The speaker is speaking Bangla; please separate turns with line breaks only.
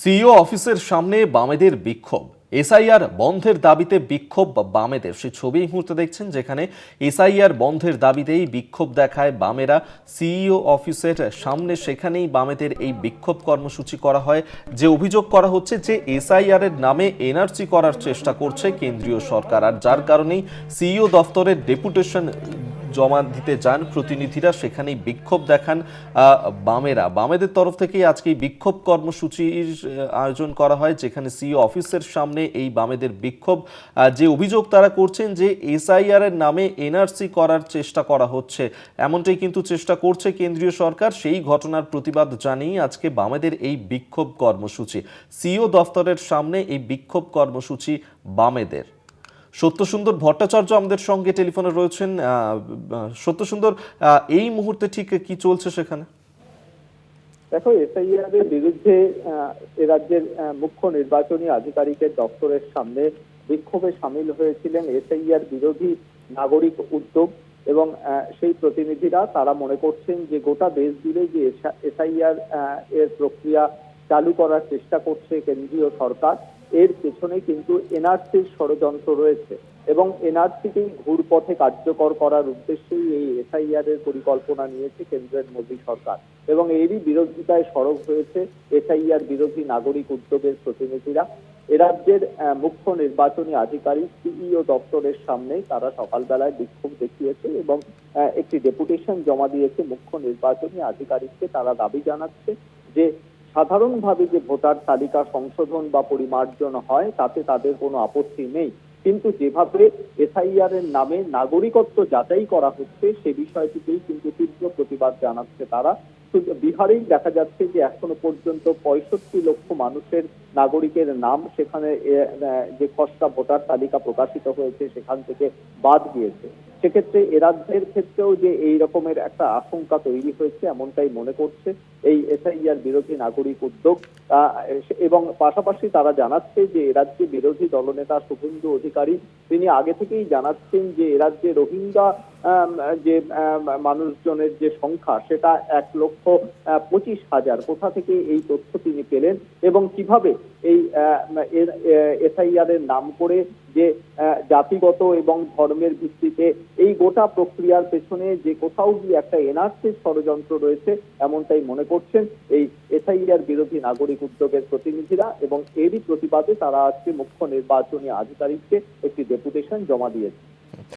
সিইও অফিসের সামনে বামেদের বিক্ষোভ। এসআইআর বন্ধের দাবিতে বিক্ষোভ বামেদের, সেই ছবি এই মুহূর্তে দেখছেন, যেখানে এসআইআর বন্ধের দাবিতেই বিক্ষোভ দেখায় বামেরা সিইও অফিসের সামনে। সেখানেই বামেদের এই বিক্ষোভ কর্মসূচি করা হয়। যে অভিযোগ করা হচ্ছে যে এসআইআর এর নামে এনআরসি করার চেষ্টা করছে কেন্দ্রীয় সরকার, আর যার কারণেই সিইও দফতরের ডেপুটেশন জমা দিতে যান প্রতিনিধিরা, সেখানেই বিক্ষোভ দেখান বামেদের তরফ থেকেই আজকে বিক্ষোভ কর্মসূচির আয়োজন করা হয়, যেখানে সিইও অফিসের সামনে এই বামেদের বিক্ষোভ। যে অভিযোগ তারা করছেন যে এসআইআর এর নামে এনআরসি করার চেষ্টা করা হচ্ছে, এমনটাই কিন্তু চেষ্টা করছে কেন্দ্রীয় সরকার। সেই ঘটনার প্রতিবাদ জানিয়ে আজকে বামেদের এই বিক্ষোভ কর্মসূচি, সিইও দফতরের সামনে এই বিক্ষোভ কর্মসূচি বামেদের। সত্যসুন্দর ভট্টাচার্য আমাদের সঙ্গে টেলিফোনে রয়েছেন। সত্যসুন্দর, এই মুহূর্তে ঠিক কি চলছে সেখানে?
দেখো, এসআইআর এর বিরুদ্ধে এ রাজ্যের মুখ্য নির্বাচনী আধিকারিকের দপ্তরের সামনে বিক্ষোভে সামিল হয়েছিলেন এসআইআর বিরোধী নাগরিক উদ্যোগ এবং সেই প্রতিনিধিরা। তারা মনে করছেন যে গোটা দেশ জুড়ে যে এসআইআর এর প্রক্রিয়া চালু করার চেষ্টা করছে কেন্দ্রীয় সরকার, এর পেছনে কিন্তু এনআরসির ষড়যন্ত্র রয়েছে এবং এনআরসিকেই ঘুরপথে কার্যকর করার উদ্দেশ্যেই এই এসআইআর এর পরিকল্পনা নিয়েছে কেন্দ্রের মোদী সরকার। এবং এরই বিরোধিতায় সরব হয়েছে এসআইআর বিরোধী নাগরিক উদ্যোগের প্রতিনিধিরা। এ রাজ্যের মুখ্য নির্বাচনী আধিকারিক সিইও দপ্তরের সামনে তারা সকালবেলায় বিক্ষোভ দেখিয়েছে এবং একটি ডেপুটেশন জমা দিয়েছে মুখ্য নির্বাচনী আধিকারিককে। তারা দাবি জানাচ্ছে যে সাধারণভাবে যে ভোটার তালিকা সংশোধন বা পরিমার্জন হয় তাতে তাদের কোনো আপত্তি নেই, কিন্তু যেভাবে এসআইআর এর নামে নাগরিকত্ব যাচাই করা হচ্ছে সে বিষয়টিতেই কিন্তু তীব্র প্রতিবাদ জানাচ্ছে তারা। বিহারেই দেখা যাচ্ছে যে এখনো পর্যন্ত 65 লক্ষ মানুষের নাগরিকের নাম সেখানে যে খসড়া ভোটার তালিকা প্রকাশিত হয়েছে সেখান থেকে বাদ গিয়েছে। সেক্ষেত্রে এ রাজ্যের ক্ষেত্রেও যে এই রকমের একটা আশঙ্কা তৈরি হয়েছে এমনটাই মনে করছে এই এসআইআর বিরোধী নাগরিক উদ্যোগ। এবং পাশাপাশি তারা জানাচ্ছে যে এ রাজ্যে বিরোধী দলনেতা শুভেন্দু অধিকারী তিনি আগে থেকেই জানাচ্ছেন যে এ রাজ্যে রোহিঙ্গা যে মানুষজনের যে সংখ্যা সেটা 1,25,000। কোথা থেকে এই তথ্য তিনি পেলেন এবং কিভাবে এই এসআইআর এর নাম করে যে জাতিগত এবং ধর্মের ভিত্তিতে এই গোটা প্রক্রিয়ার পেছনে যে কোথাও গিয়ে একটা এনআরসির ষড়যন্ত্র রয়েছে এমনটাই মনে করছেন এই এসআইআর বিরোধী নাগরিক উদ্যোগের প্রতিনিধিরা। এবং এরই প্রতিবাদে তারা আজকে মুখ্য নির্বাচনী আধিকারিককে একটি ডেপুটেশন জমা দিয়েছে।